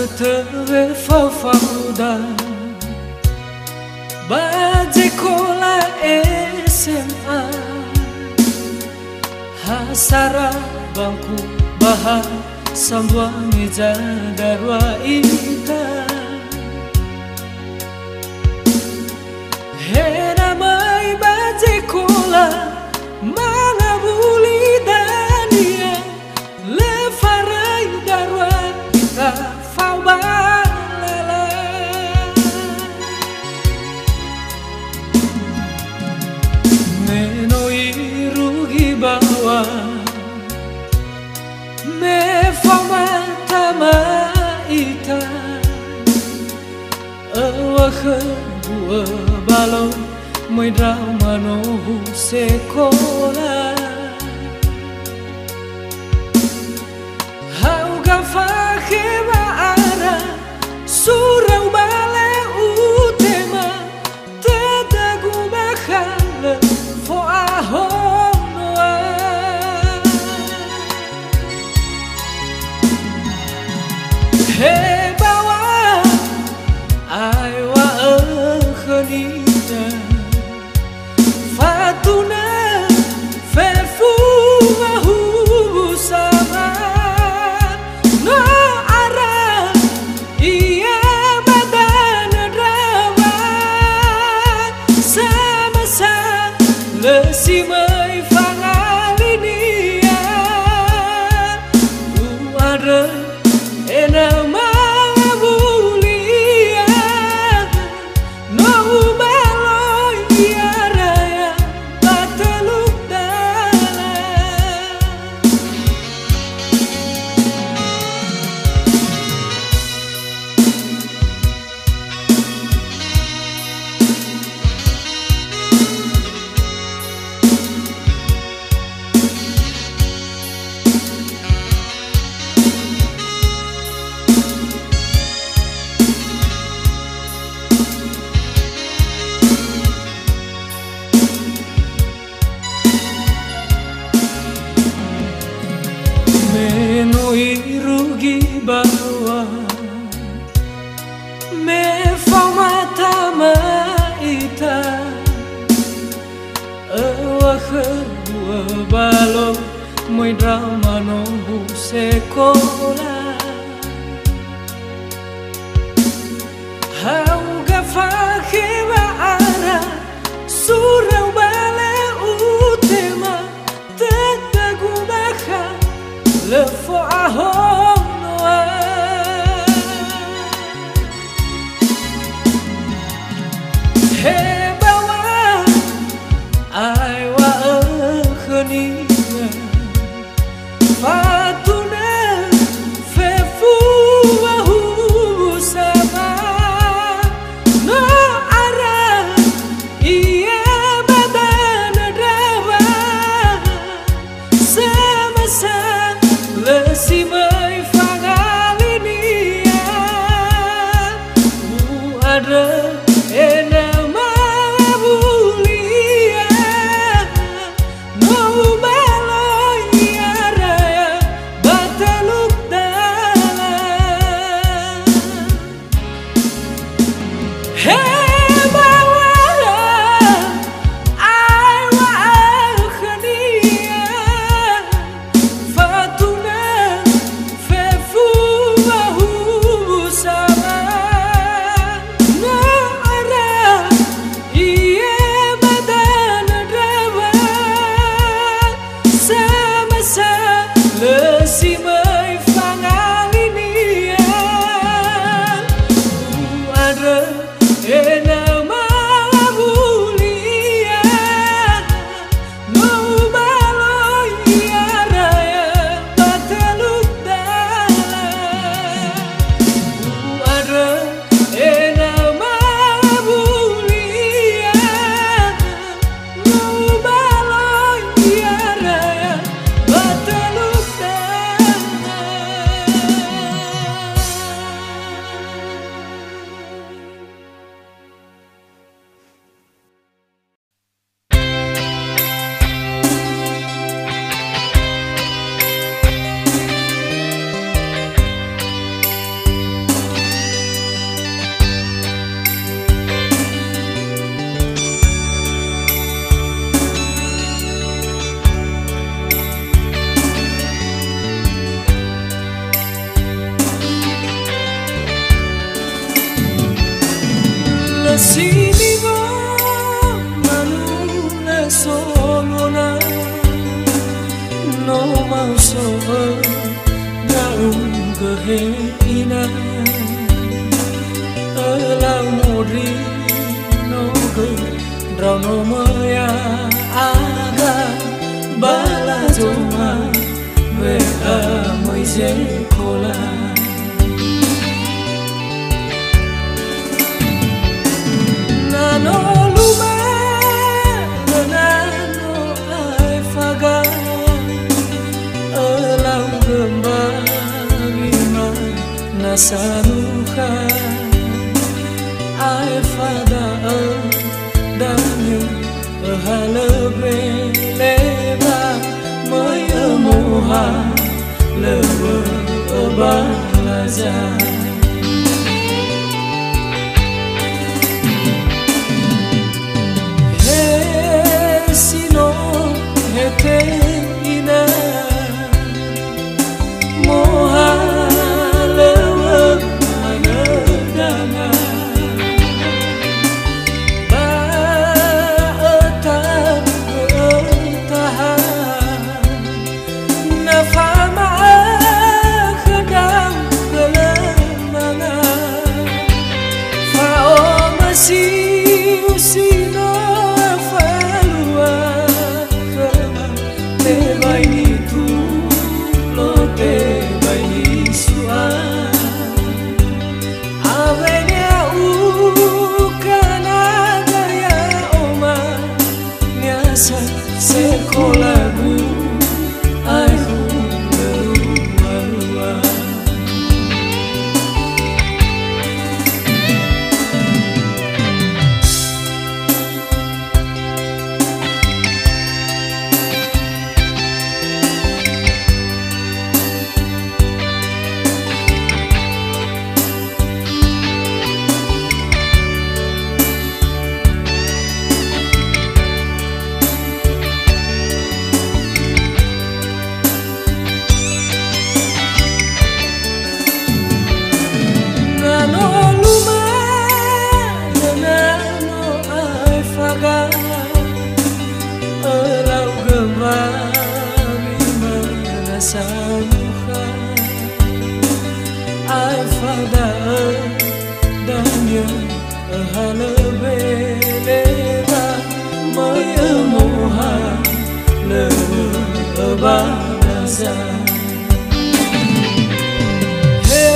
Tewe fafauda Baje kola SMA Hasara bangku bahar Sambua meja darwa ita Hena mai baje kola Manga buli dania Lefarai darwa ita bawa me fama tama ita awakhe bua balo moi drama no sekola hau gafa kheba ara surau bale utema tadagu bakhala fo aho Hey bawa aiwa khonina fatuna fefu hu sama no ara ia badan drama sama sa lesi mai fangalinia uara enama bulia no baloi raya bateluk dala rugi bawa me fama tama ita awakhe bua balo moi drama no sekola hau gafa kheba ara surau bale utema tadagu bakha lefo ahong noa he bawa aiwa khonina fatuna fefu hu sama no ara ia badan drama sama sa lesi mai fangalinia ada enama bulia no baloi raya bateluk dala hey bawa aiwa khania fatuna fefu hu sama no ara ia badan drama sama sa lesi mai fangalinia ada sini manula solona no mau soa daun geheina elau mori no ge drau no maya aga bala joma ve amoi je kola no luma no ai faga elau gembari nasanuha ai fada danu halebe leba mai moha lebe balaza sino hete ina moha lewa manadana ba taha nafama khadam kelemana fa masih sino sekolaku aku berua-rua samuha ai fada danya halebe leba mai moha leba baza he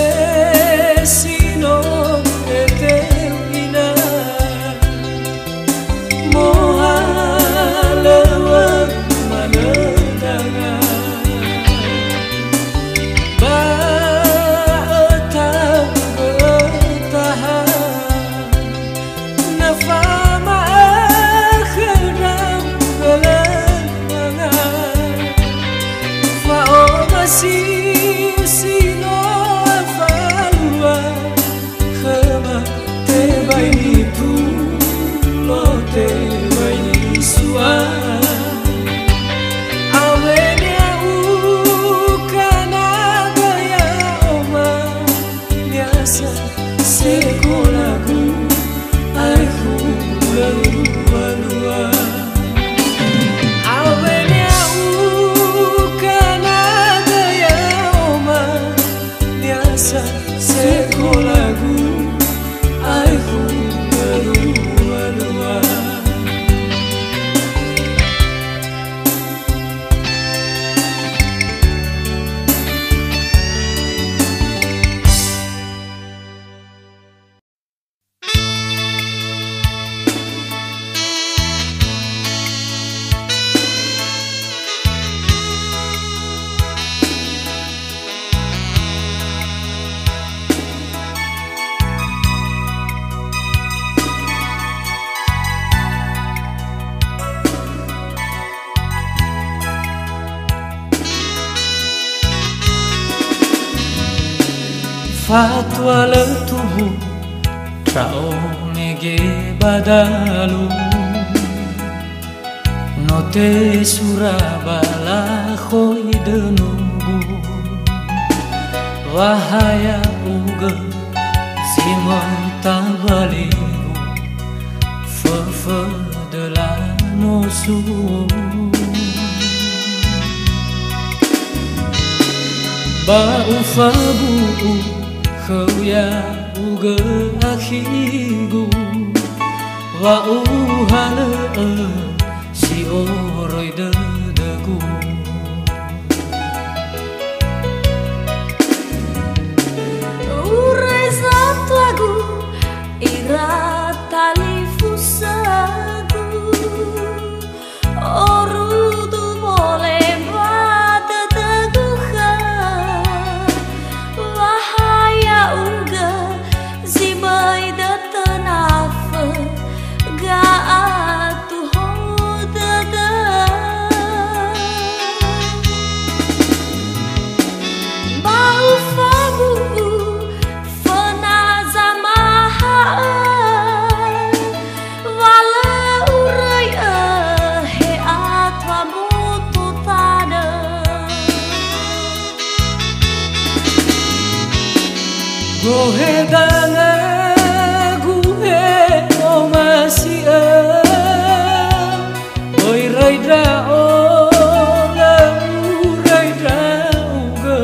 sino eterna moha leba manadanga sino falua khama te baini tu lo te baini sua awenya u kana gaya oma biasa sekolaku aku lua sekolaku aku berua-rua fatwa letubu trao nege badalu note surabala khoi denubu wahaya uga simon tabaliru su ba ufa bu khâu ya u gơ akhigu wa u hana si o roi de gu urai satu agu ira tali fusagu oru tu boleh bata teguhan wahaya uga zibai datanafa ga atu hodada bau fagu gohe dana guhe o masia oi rai da o la rai da uga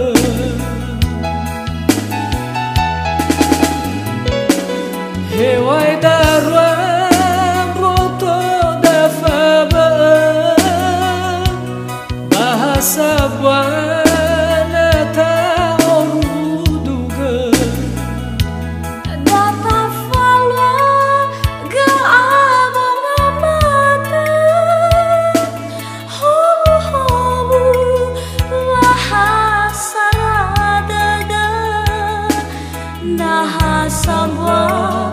he wai da rwa boto da faba bahasa buana ta Nah, semua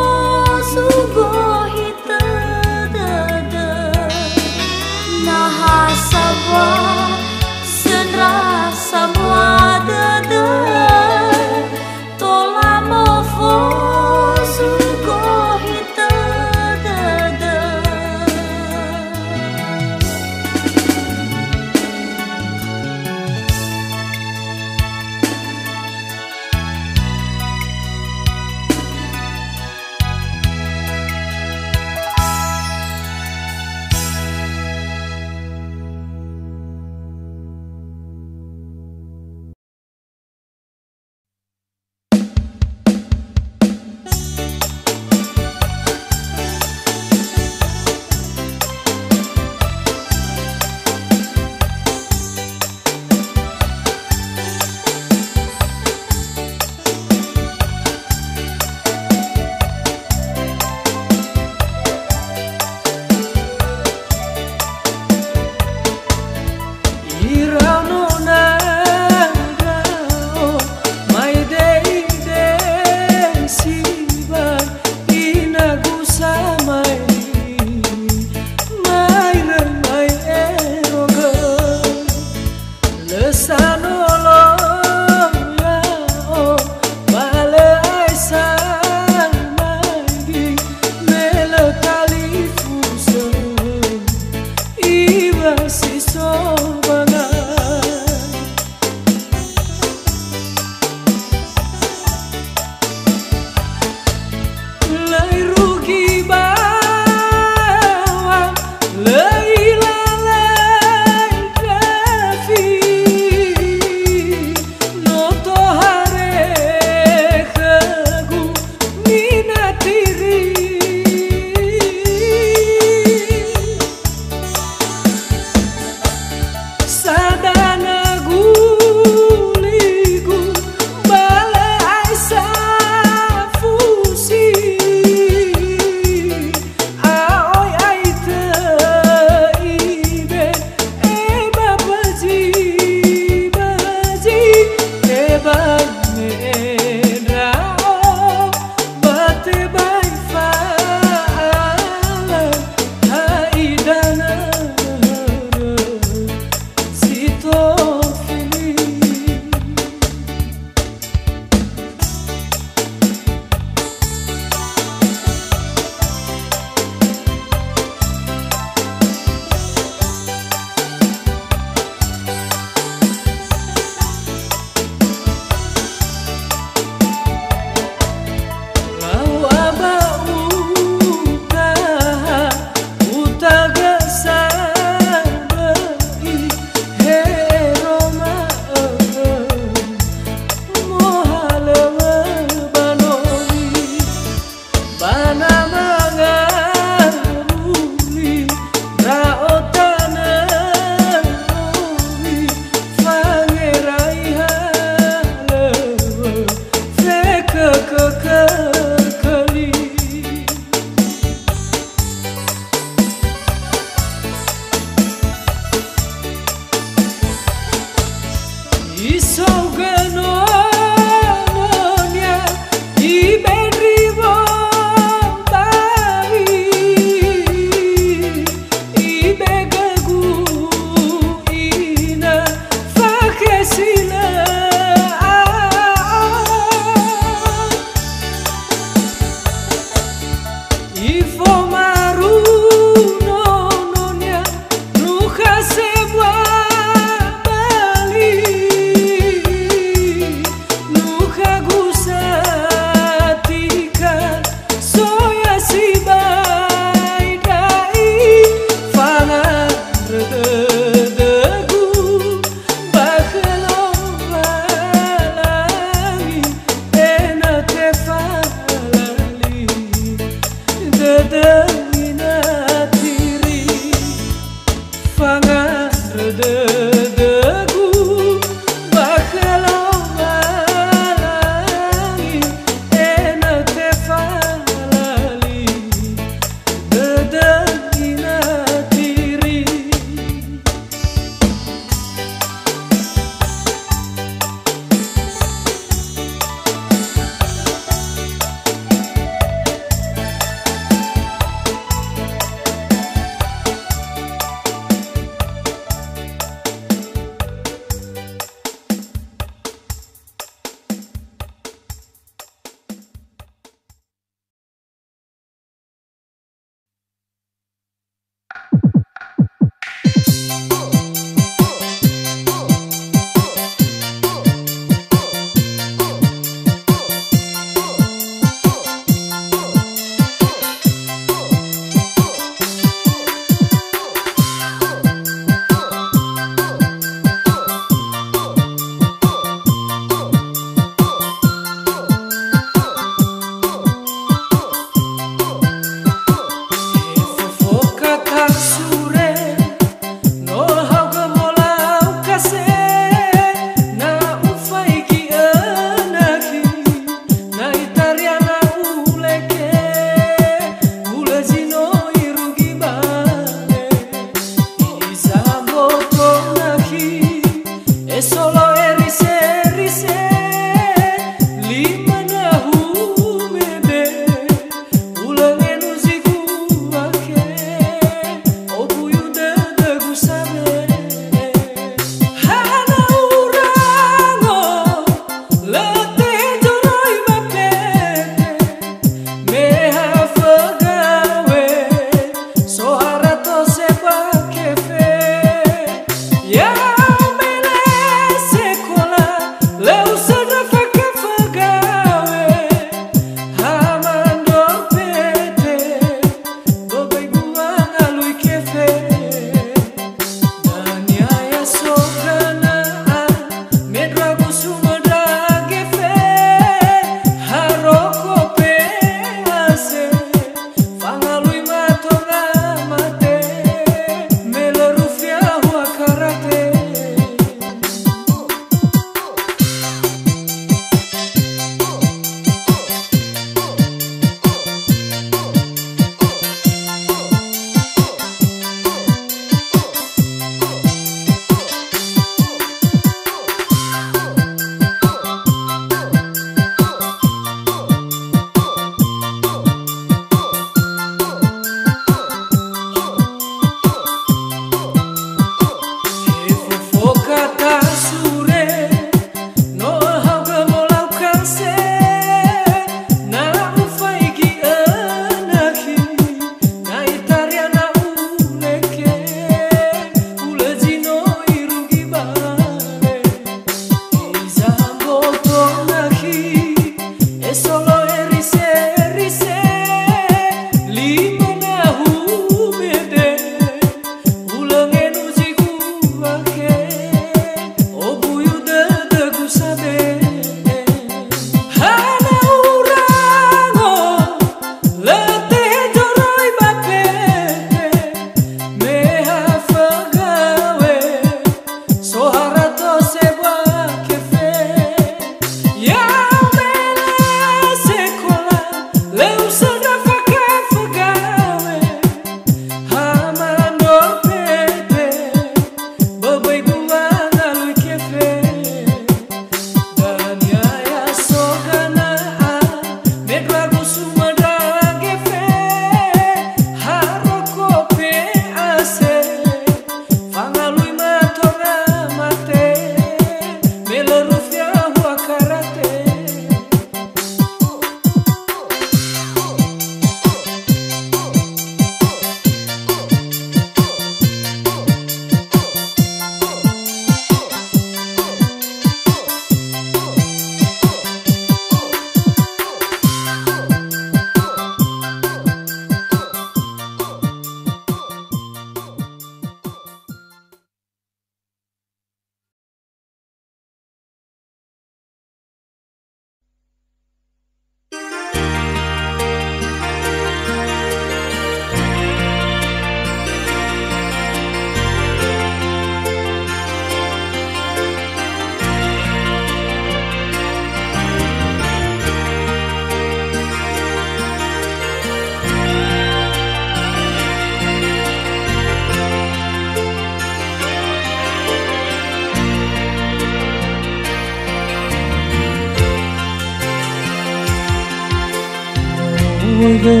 Fuego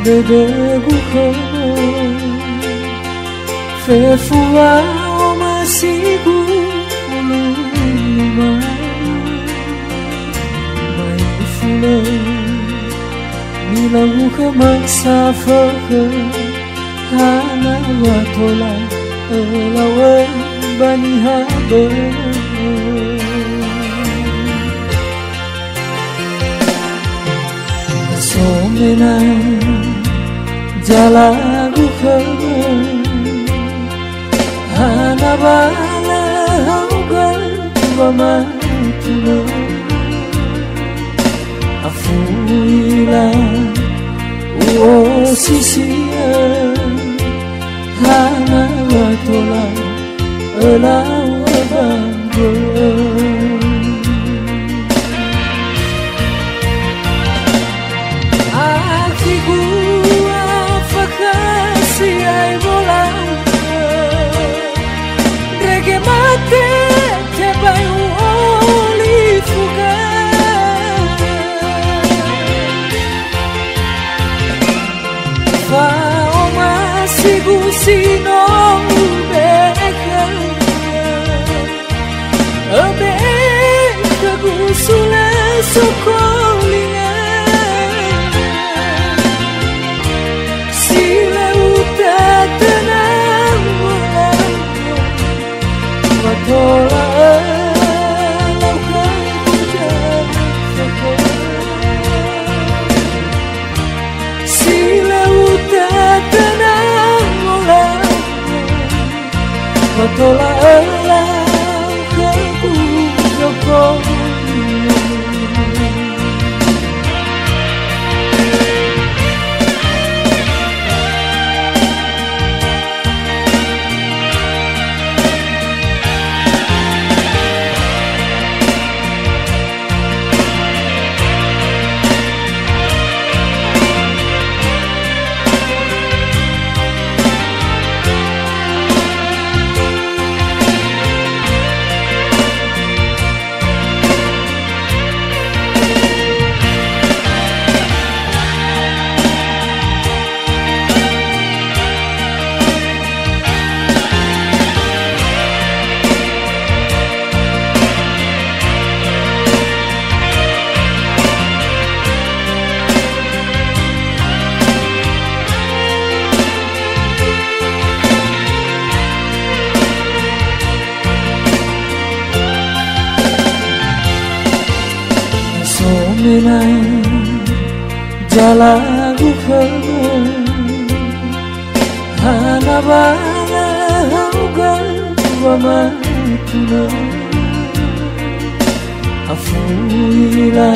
de buco Fe fua o masigu uluma Mai fula Mila buka masafa Hana watola Lawa bani haba Somena jalagu khama Hana bala haugal Wamatuna Afuila Uo sisia Hana watola Elau abanggo Sino ubeka Abeka gusula sokolinga Sila utatana Watola laukan jatuh Sila utatana Watola elang keku jokowi Somena jalagu khama Hana bala haugal Wamatuna Afuila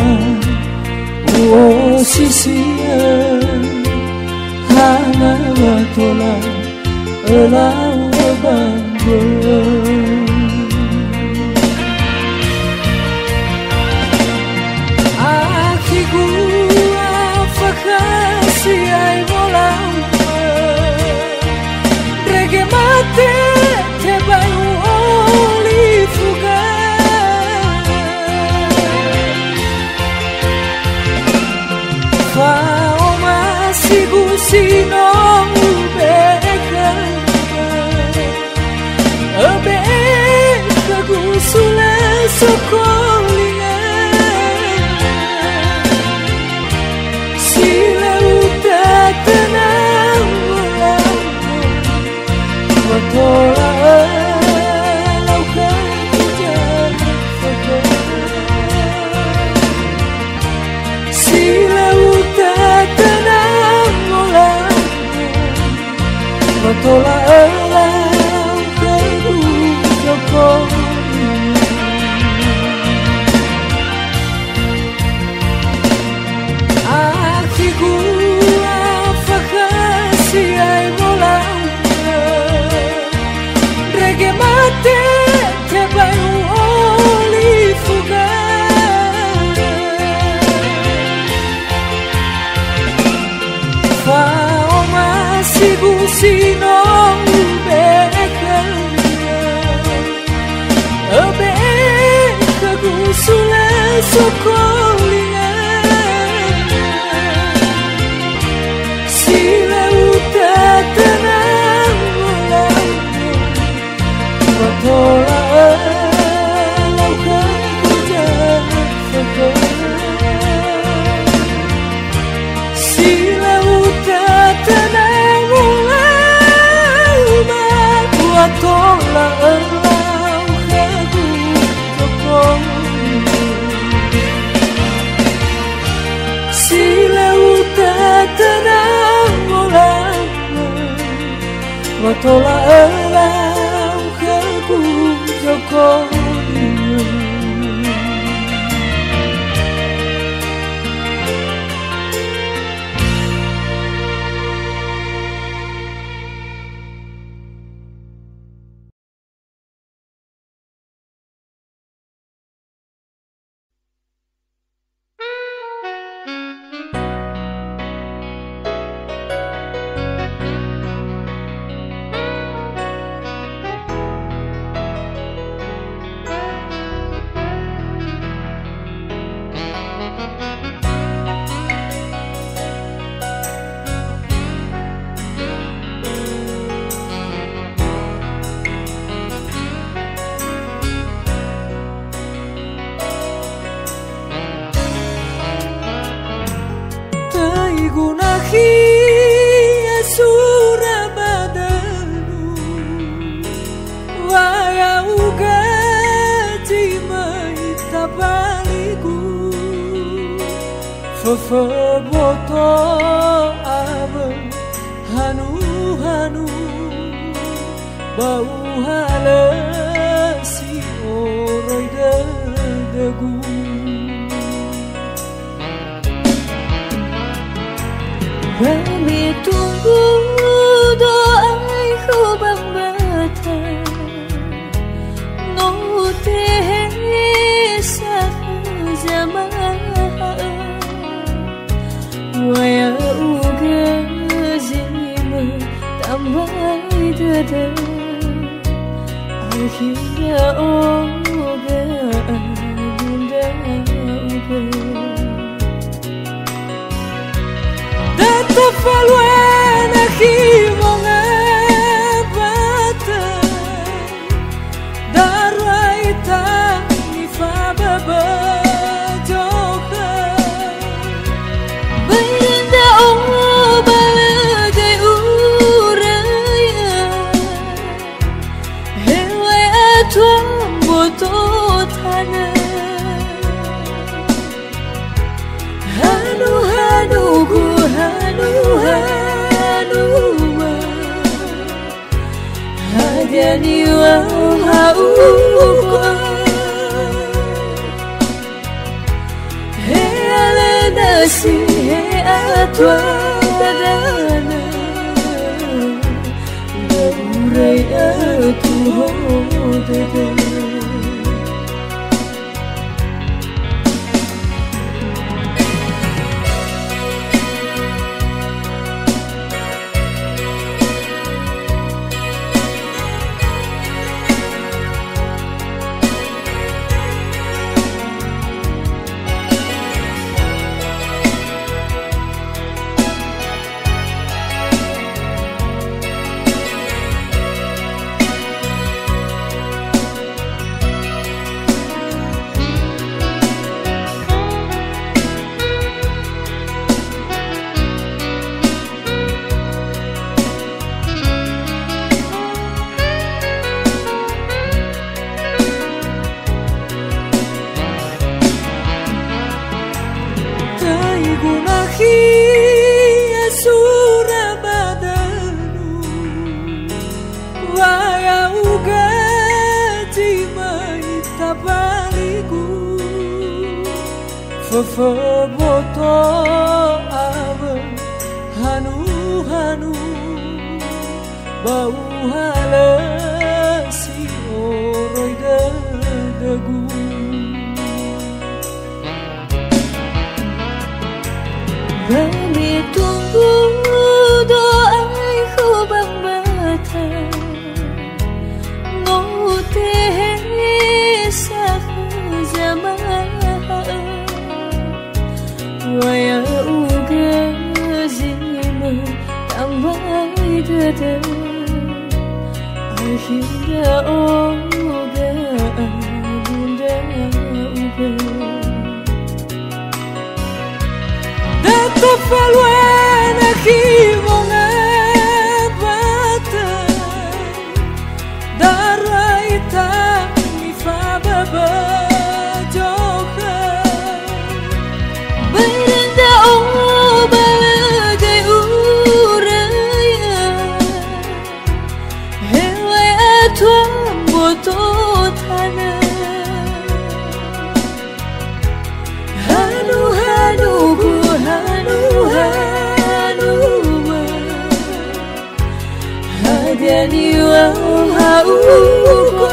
Uo sisia Hana watola Elau abanggo Sino ubeka Abeka gusula sokolinga Sila utatana Watola laukan jatuh Sila utatana Watola elang keku jokowi Akiku afakasi ay molang Rege mate tebay uoli fuga Fao masigu sino ubeka Abeka gusula sokolinga tola elang kerku joko gunahi asura badanu waya uga timai tapaligu fofoboto aba hanu hanu bau halasi oroi dadagu Kami tunggu doaiku bang bata Nutih satu zaman Waya uga zima tambai dada Akhirnya oga bunda uga Tafaluena himonga bata Darwaita nifaba bajoka Benda balagai uraya Hewai atuan botot tanah Hanu ku hanu hadiani wa hauwa he alena si he atwa dana darurai atu hodada gunahi asura badanu waya uga timai tapaligu fofoboto aba hanu hanu bau halasi oroi dadagu Kami tunggu doaiku bang bata Nutih satu zaman Waya uga zima tambai dada Akhirnya oga bunda uga Tafaluena himonga bata Darwaita nifaba bajoka Benda balagai uraya hauko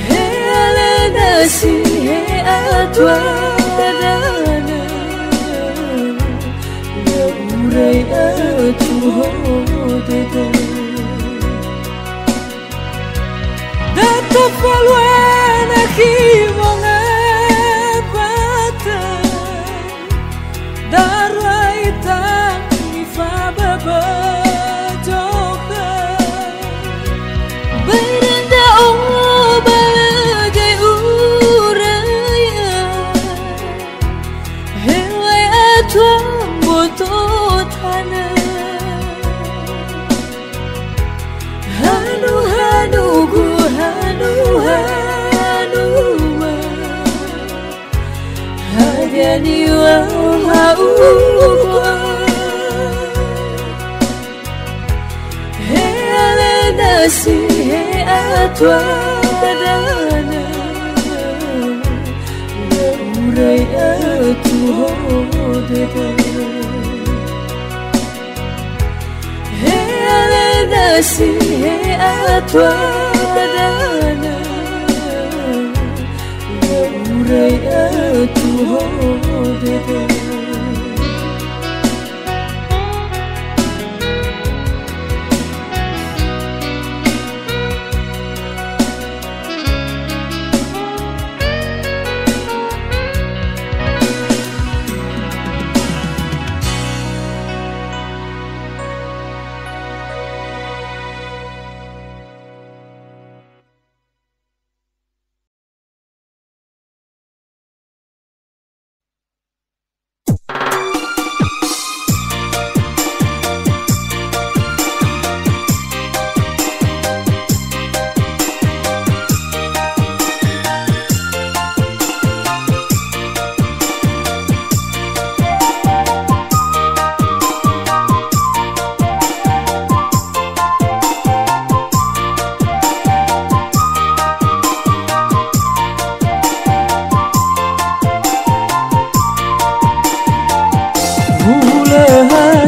he alena si he atwa dana ya urai atu hodeda dato paluana kimonga bata darai tangi fa baba joka berenda oh bagai uraya helai atuang botot hana hanu hanu gu hanu hanu hadiani wa hauko he alena si he atwa dana ya urai atu hodeda he alena si he atwa dana ya urai atu hodeda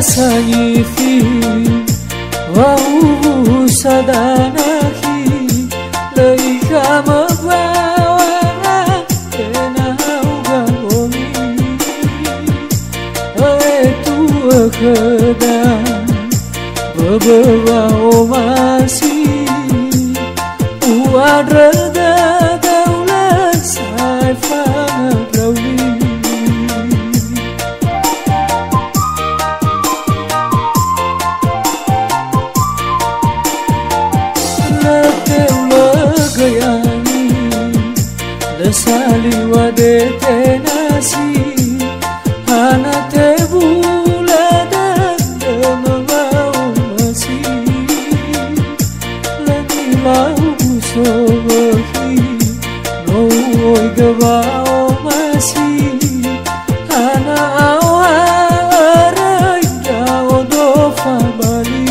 sanyifi wau sadanaki leika mabawa kena ugaomi etu akedan beberapa masih uadrada daulat saifana rawi sali wade tenasi hana te bulada demau masi lani lau sohi no oi gavao masi hana au harai jao do famali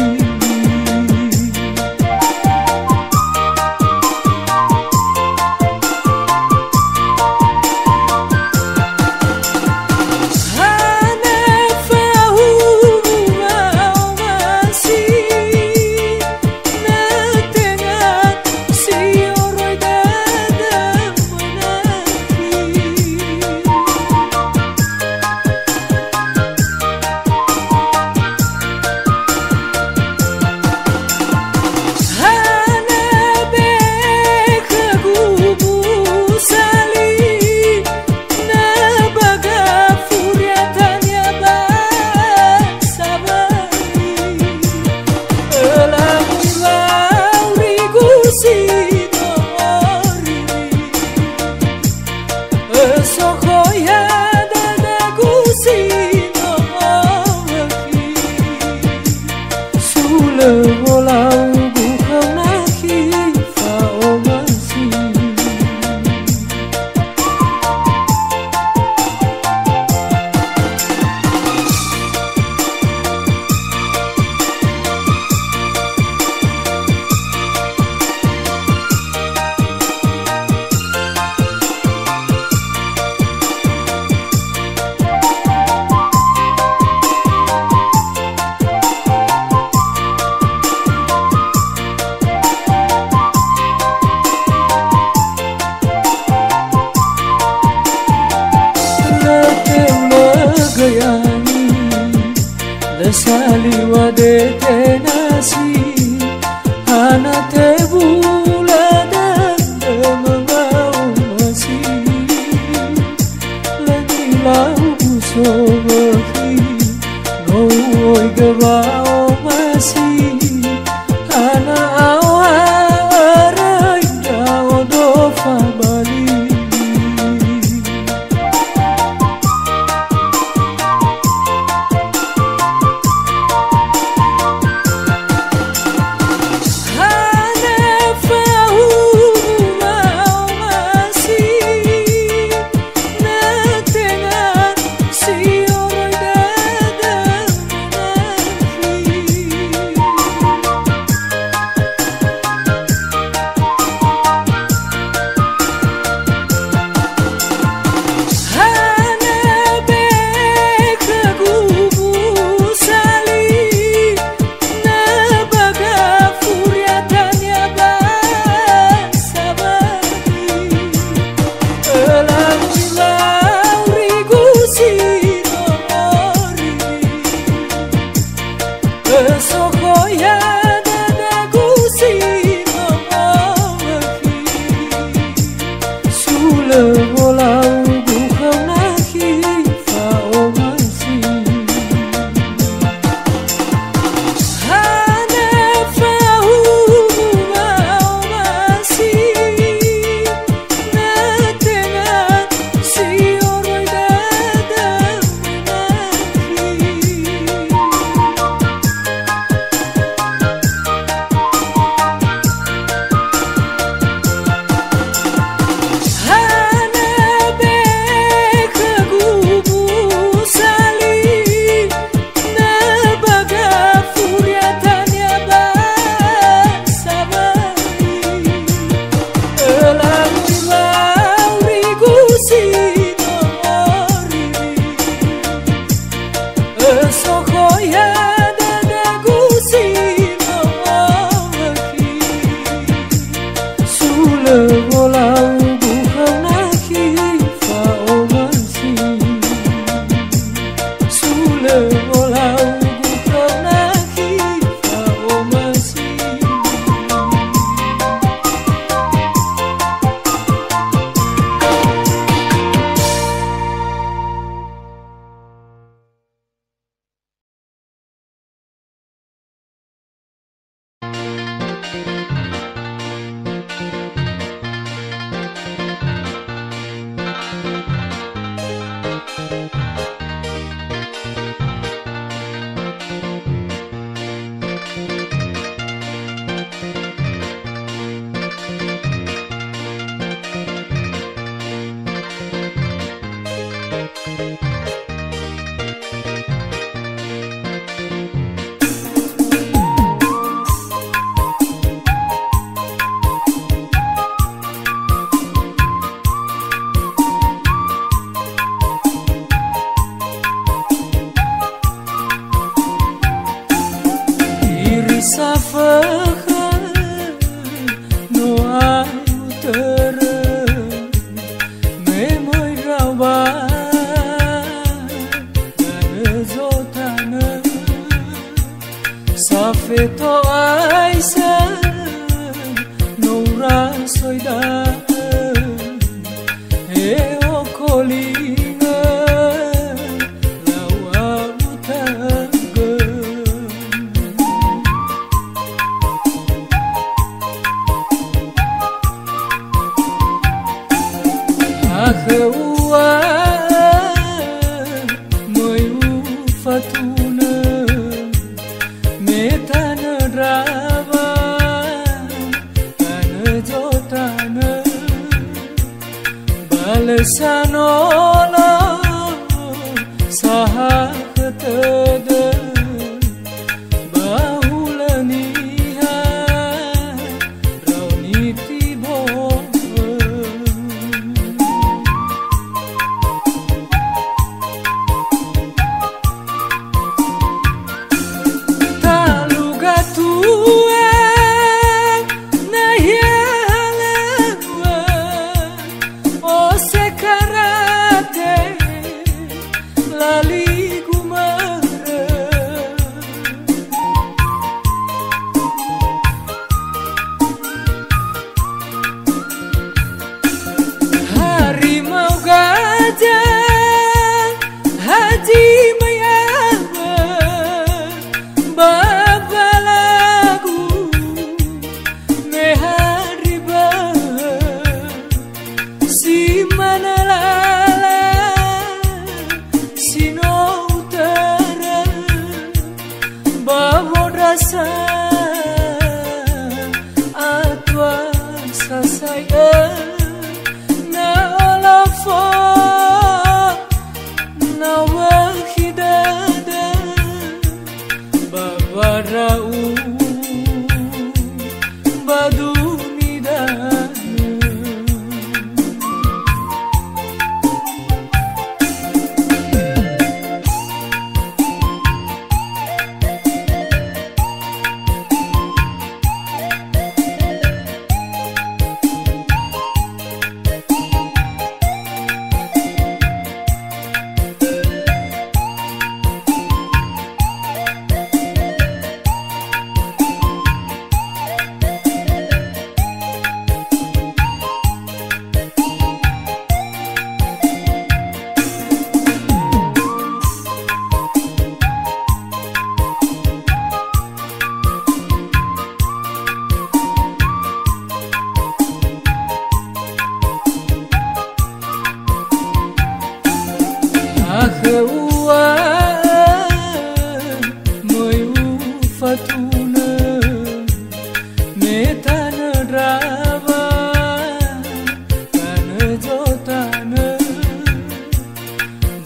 jotana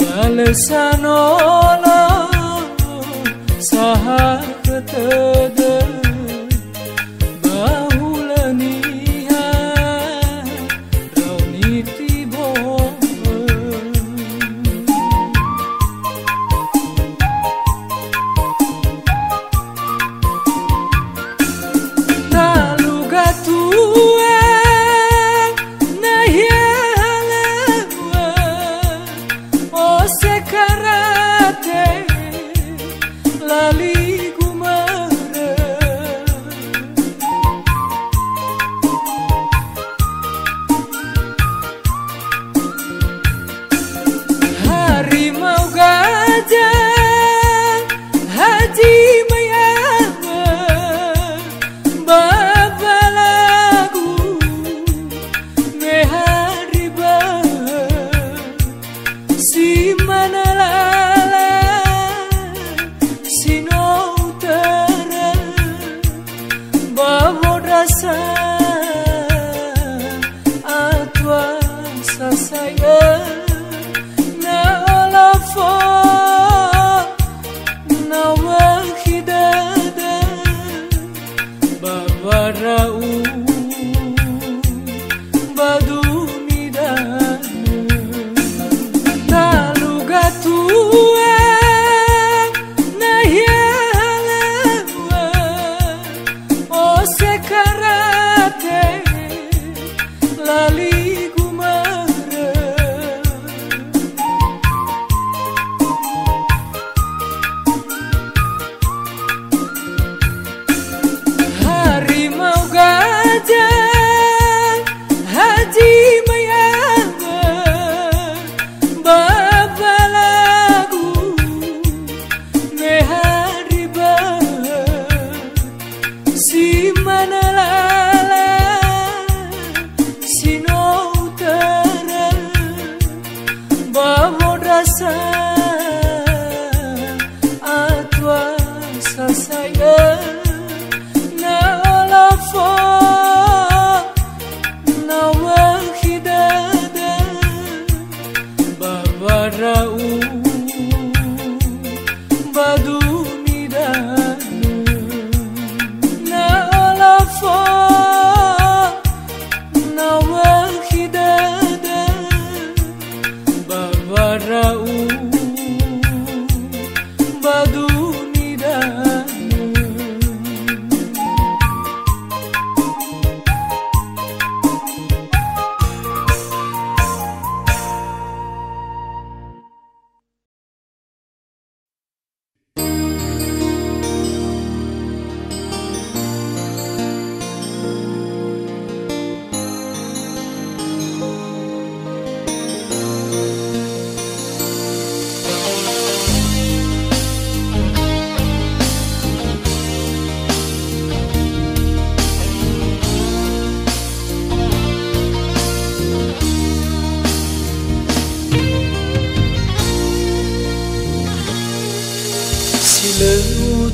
balesanola saha ketada bahulaniha rauni tibo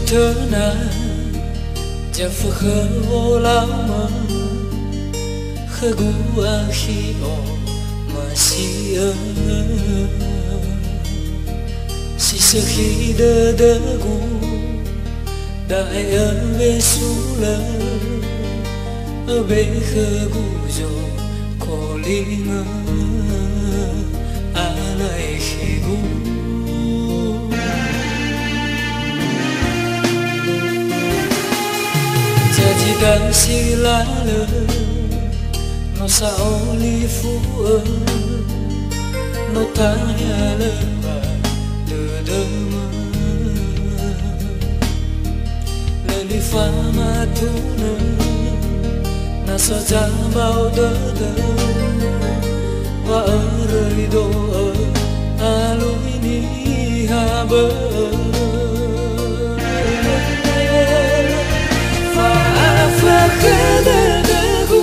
Tena Jafa lama Khagua hio Masia Sisa hida dagu Daya besula Abe khagujo Kolinga Alai higu Dan silale no saoli fua no tanya leba dedema leli fama tuna na sajambau dede wa erido alu ini haba Fakadadagu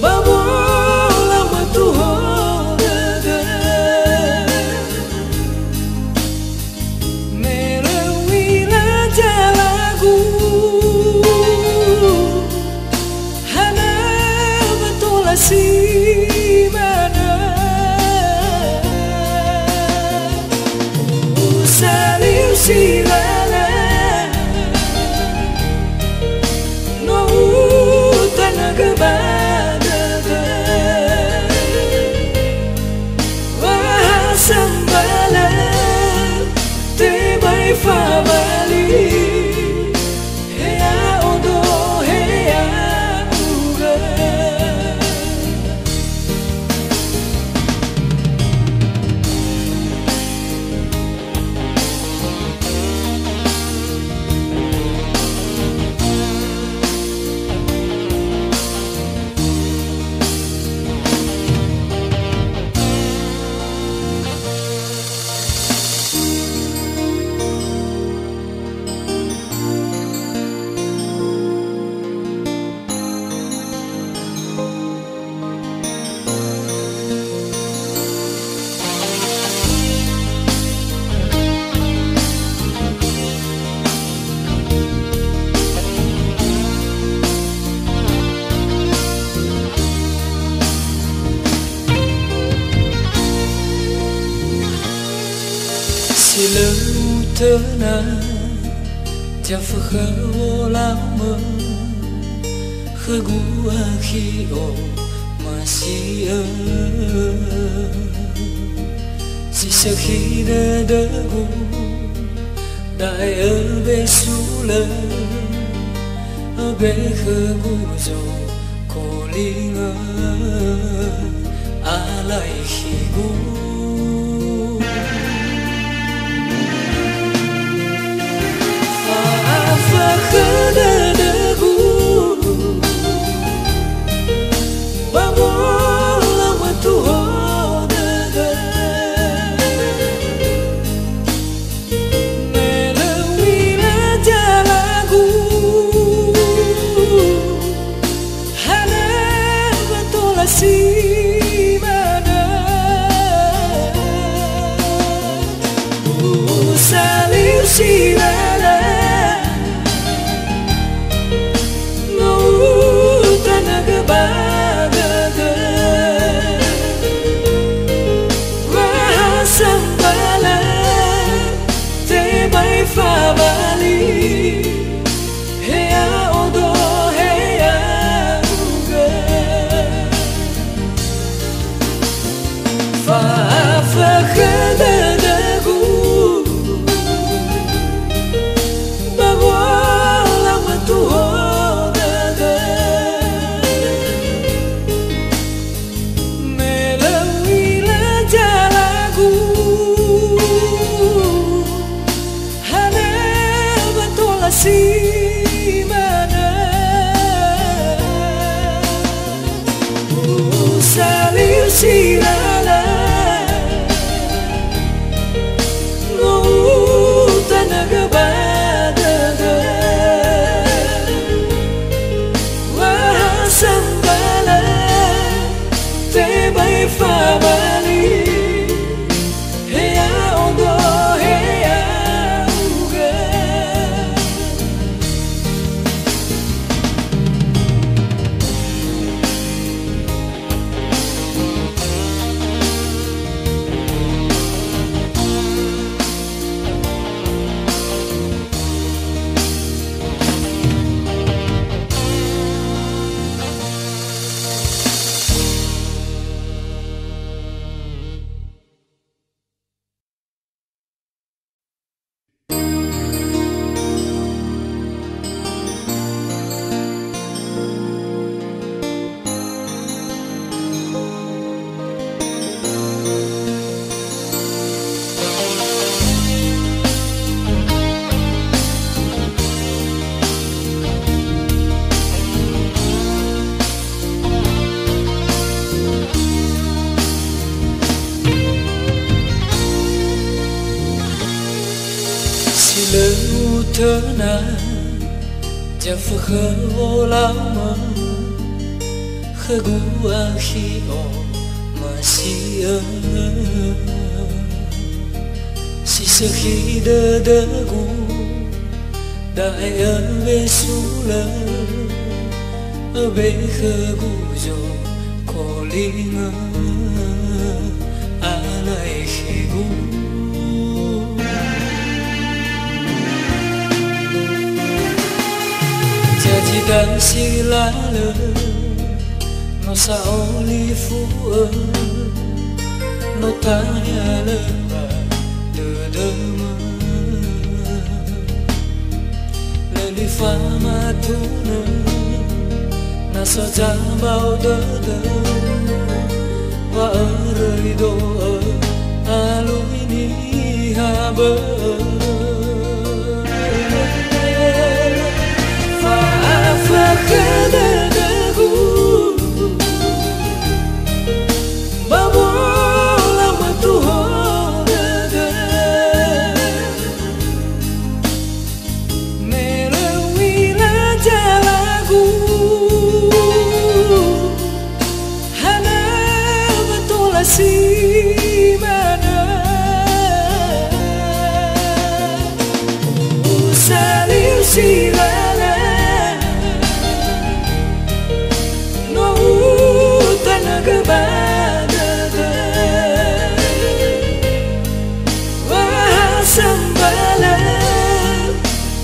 Babola matuhodada Melewila jalagu Hana si mana saliu si lala no tanaga badada sambala te bai fa bali hea odo hea uga lâu thơ na cha phơ khơ lao mơ khơ gu a khi o ma si ơ si sa khi đơ gu đại ơ bê su lơ ơ bê khơ gu zo cô li ngơ a lại khi gu si mana saliu si lala no tanaga badada sambala te bai fa bali hea odo hea uga fa khada dagu babola matu hodada melawila jalagu hana batola si mana saliu si lala tanaga badada sambala te bai fa bali hea odo hea uga lâu thơ na cha phơ khơ lao mơ khơ gu a khi o ma si ơ si sa khi đơ gu đại ơ bê su lơ ơ bê khơ gu zo kolinga alay higu jadi dan sila le no sa oli fu no tanya le ba de le li fa ma tu na sa cha bao de và ở rơi đô ở lối đi hà bờ và cái đời cũ bao bố làm mà tu hồ mẹ lâu mi la cha la cũ si mana usaliu silala no tanaga bada wa sambala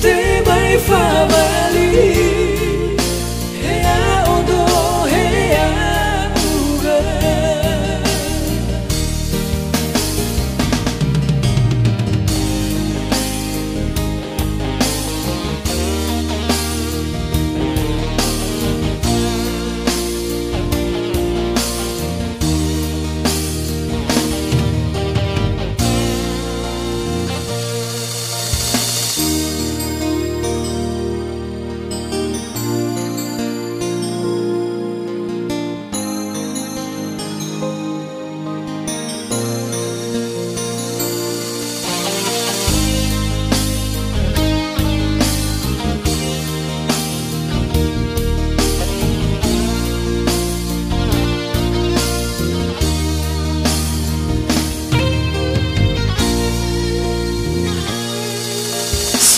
te bai fa bali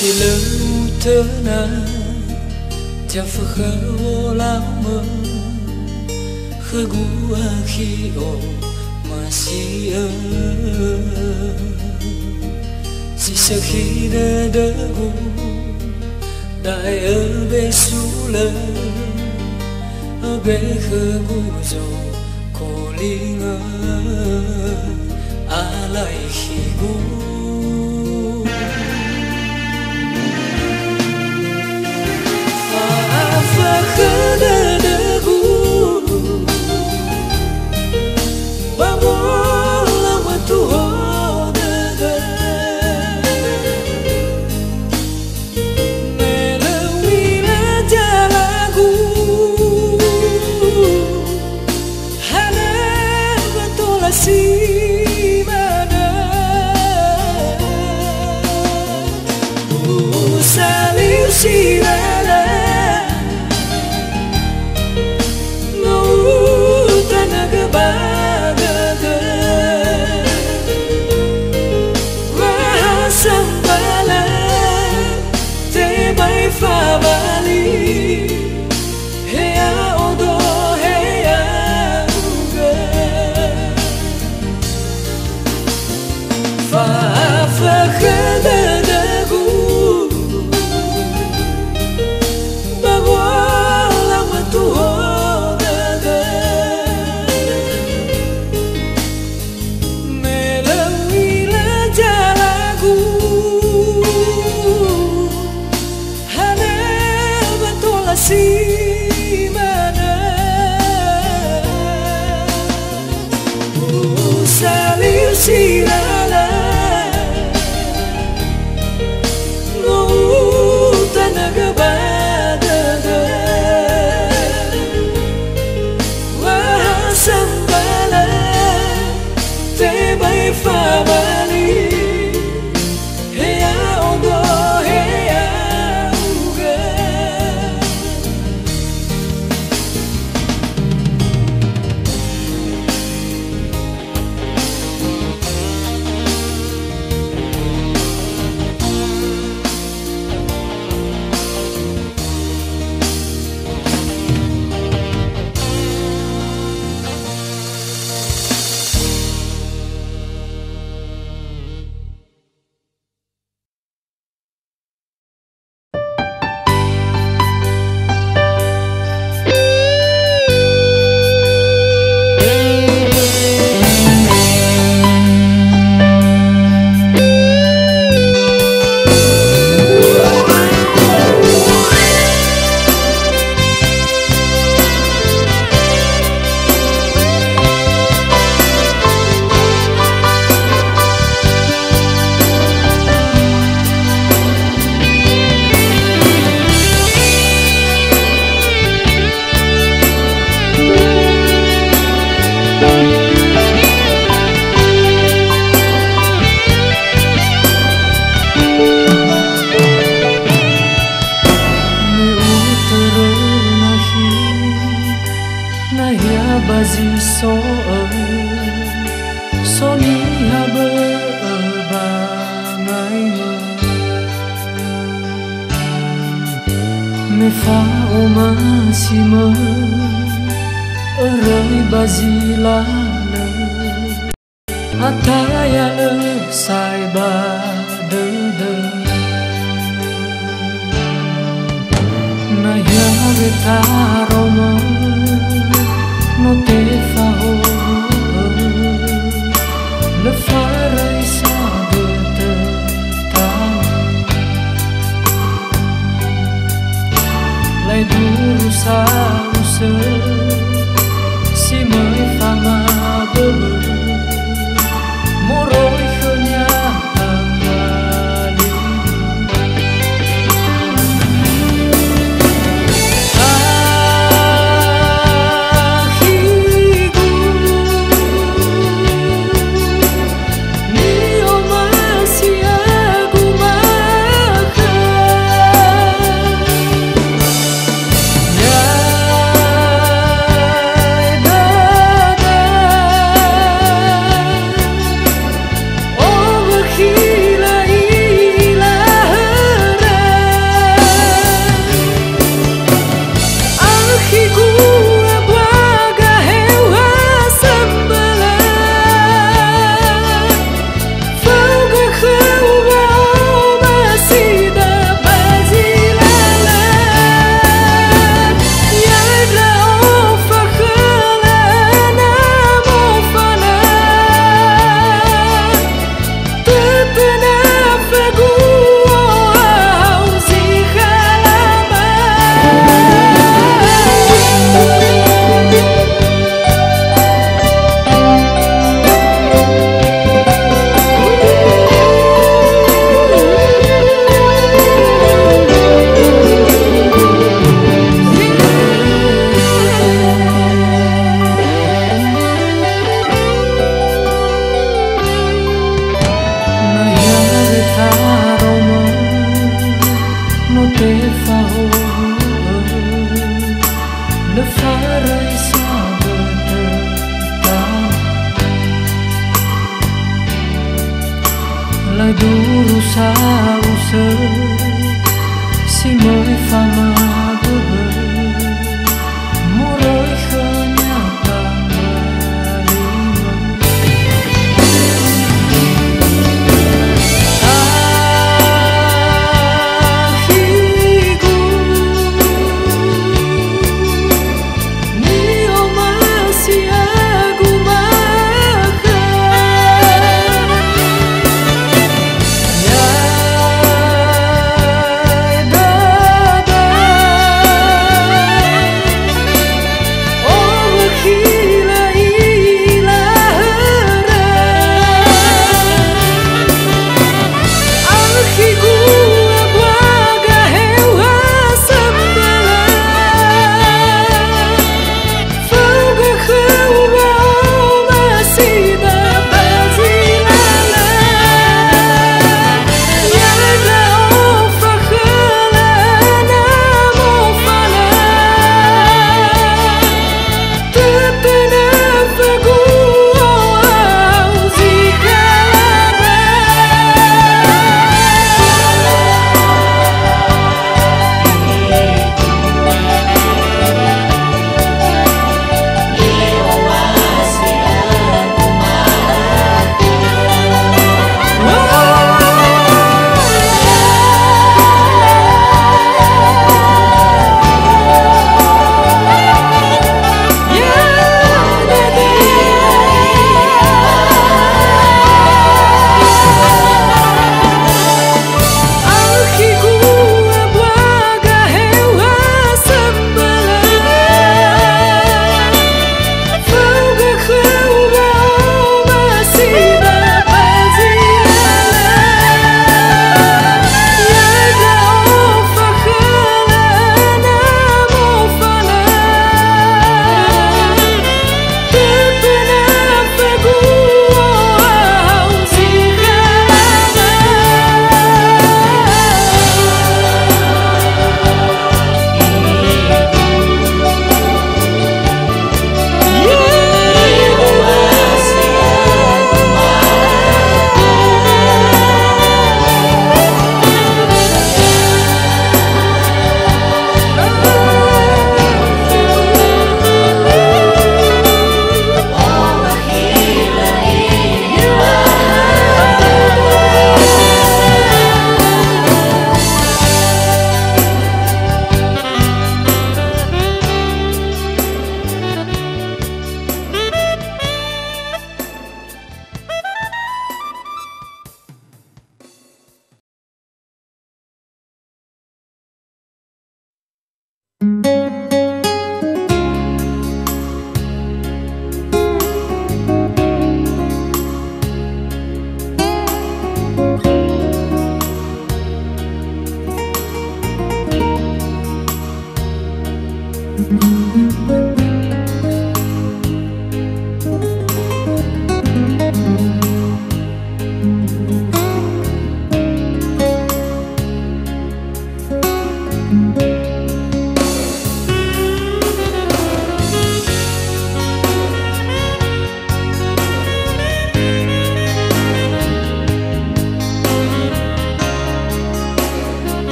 si lâu thơ na cha phơ khơ lao mơ khơ gu khi o mà si si sơ khi đơ gu đại ở bê su lơ ở bê khơ gu dầu cô li ngơ lại khi gu và khơ đơ gu ba bố làm mà tu hồ đơ mẹ lâu mi la cha la gu hana và tu la si mana saliu si la ya bazi so so ni ha bơ ba ngai me fa o ma si mơ rơi bazi la nơ ataya sai ba đơ đơ na ya ve ta roma no te fa ho le farai sa de te ta lai duru sa usa si mới pha ma bơ moroi khnya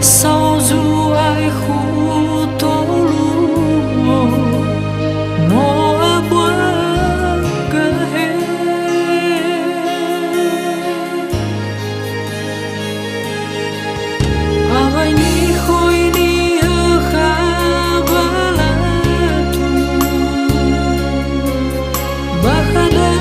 sau du ai khu tô lu nó bua cơ he ai ni khoi ni kha ba la tu ba khada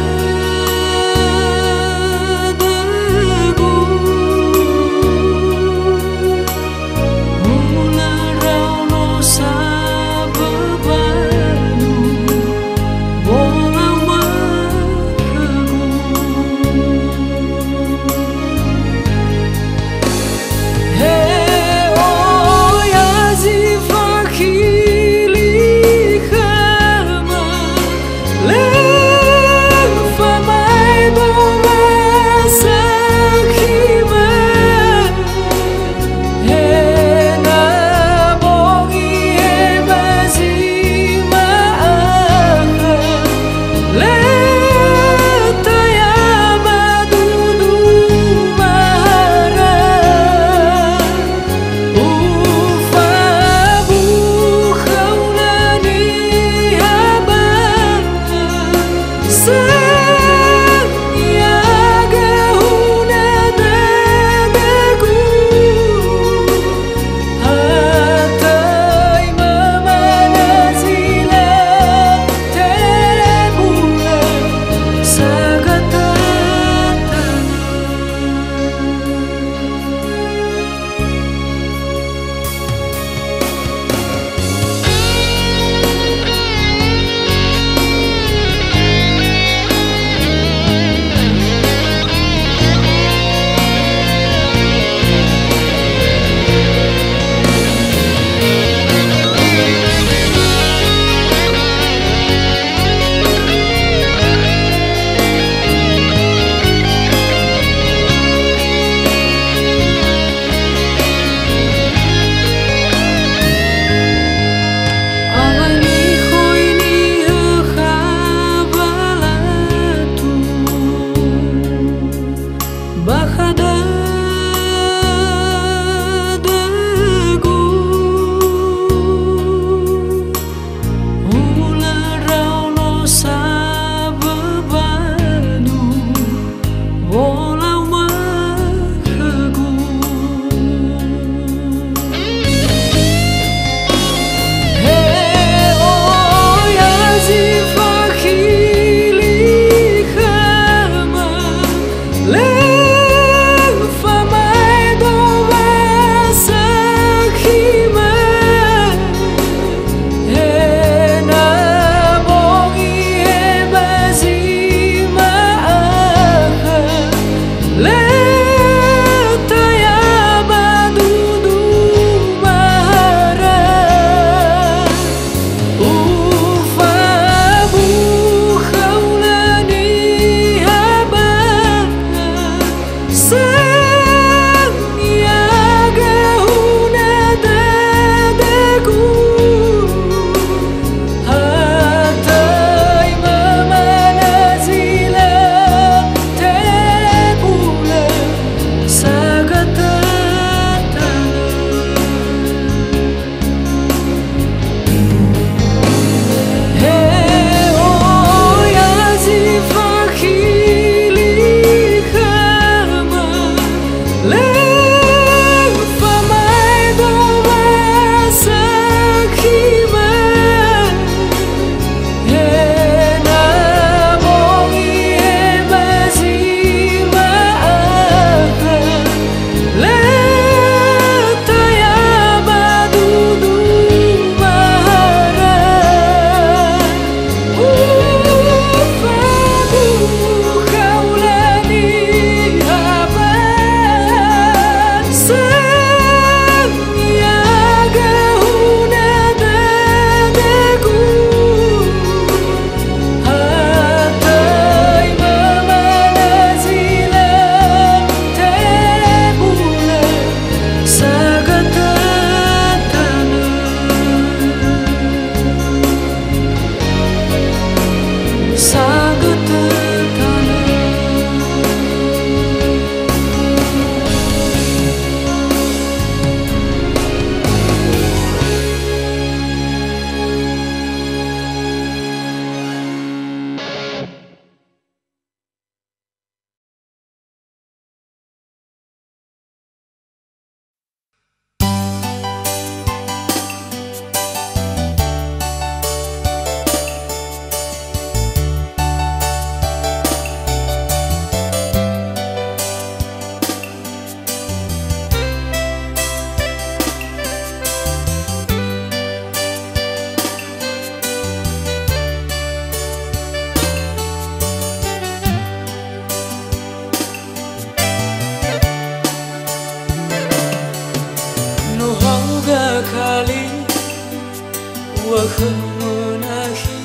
menahi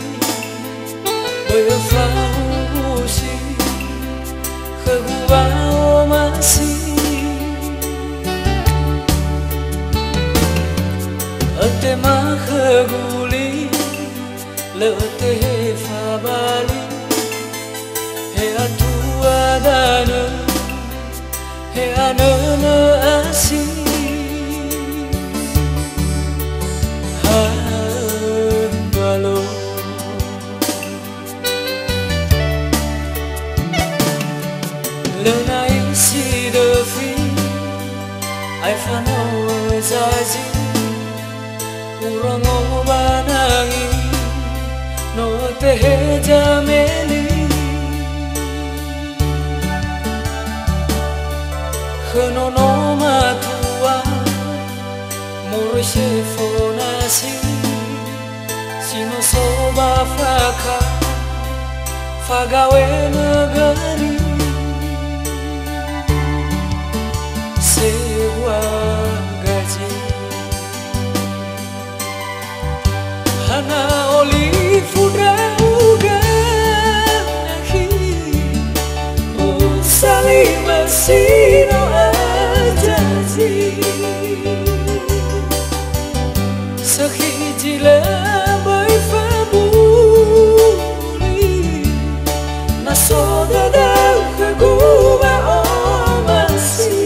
berfausi kegubau masih ate mahaguli lete fabali he atua dana he anana asi hambalo lena isi defi ai fano zazi urang obanangi no tehe jameli khano no matua morishe fonasi sino soba faka fagawe negeri sewa gaji hana olifuda uga nahi usali masino ajazi sahiji labai fabuli nasoda dau kaguba omasi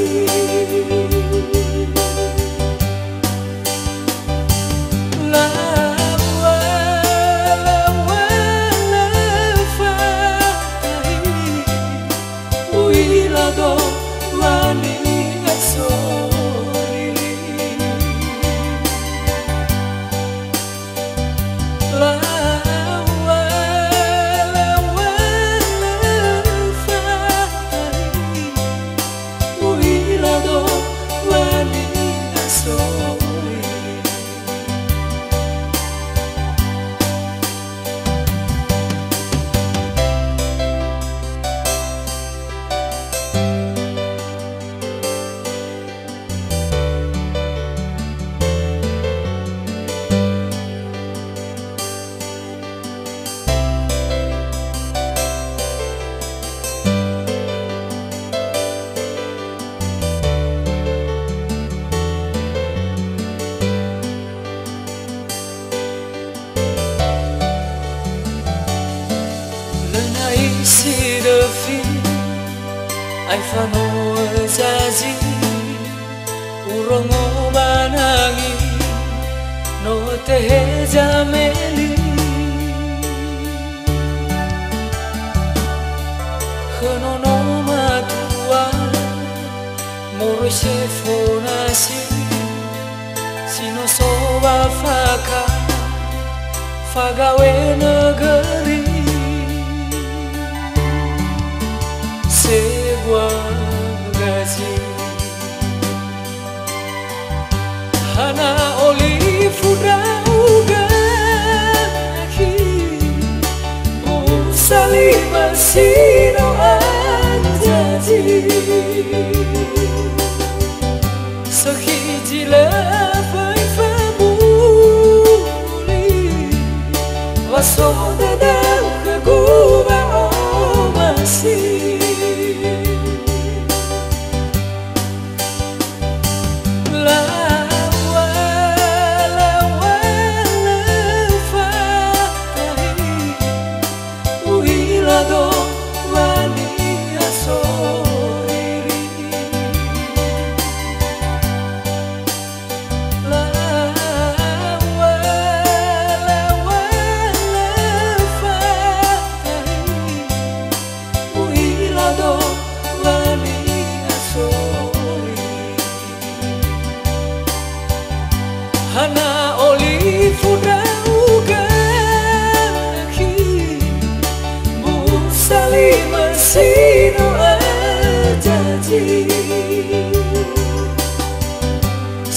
si defi ai fano zazi urang obanangi no tehe jameli khano no matua morishe fonasi sino soba faka fagawe negeri sewa gaji hana olifuda uga nahi usali masino anjaji sahiji labai fabuli wasoda dau kaguba omasi hana olifuda uga nahi busali masino ajaji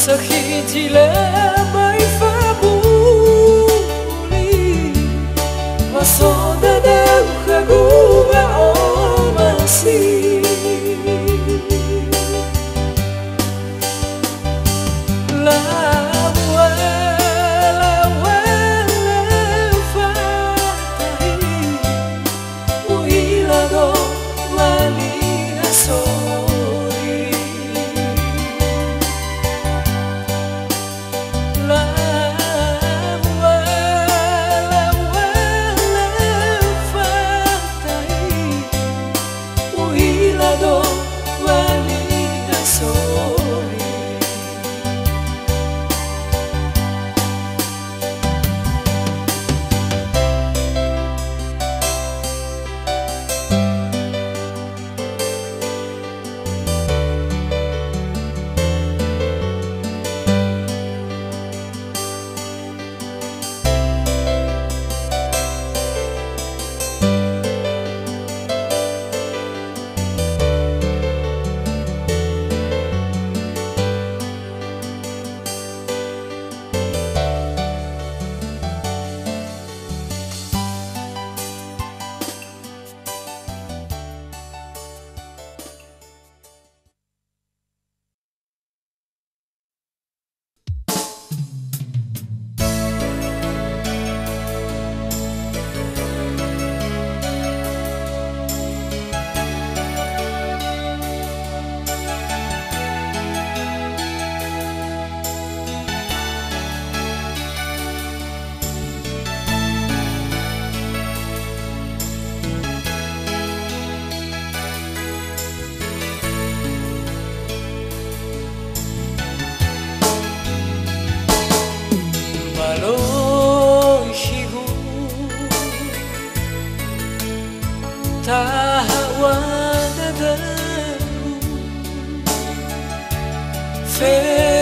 sahiji labai fabuli wasoda dau kaguba omasi la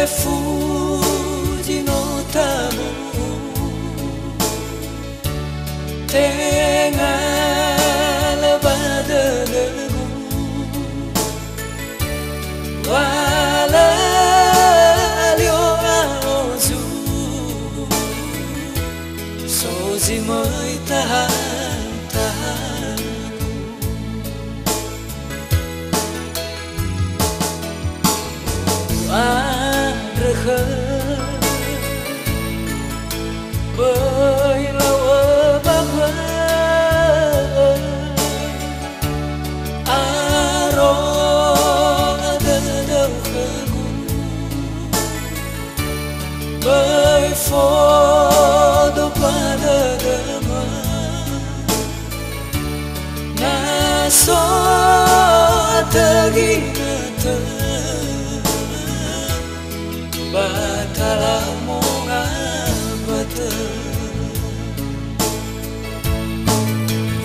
fuji no tabu tengah lebada debu wala lio aozu sozi mai tahan tahan bởi lâu ở bắp aro đơn đâu khờ bởi phố đâu qua đơn mơ na so tegi nete batala monga bata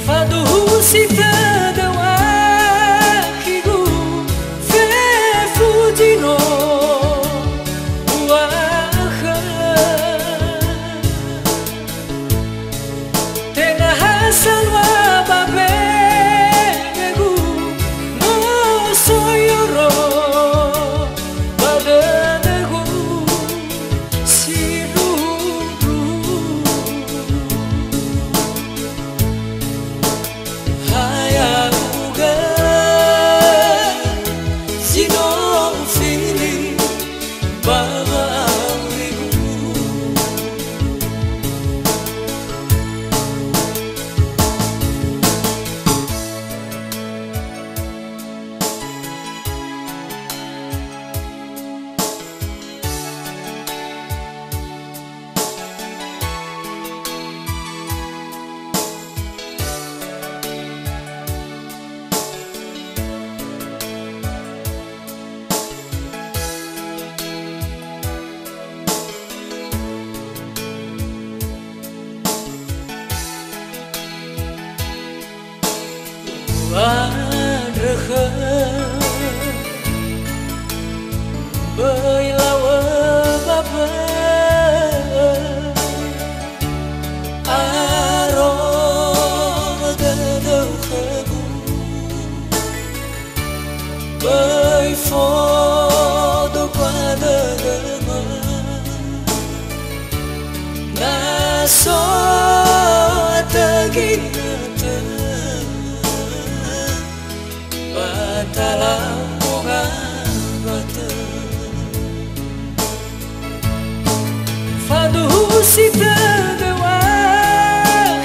fado husita dawa kigu fe fujino wa tengah hasalwa babe gu no soyoro bởi lâu ở bắp aro đơn đâu khờ bởi phố đâu qua đơn mơ na so tegi nete batala monga bata fado husita dewa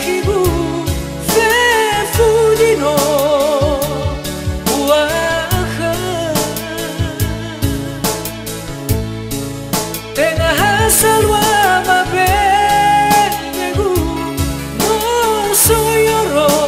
kibu fe fudino wa tengah hasalwa babe gu no soyoro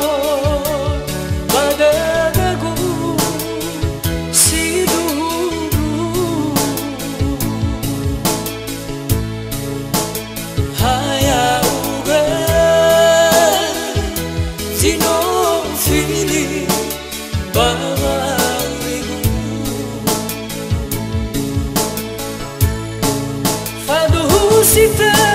fado husita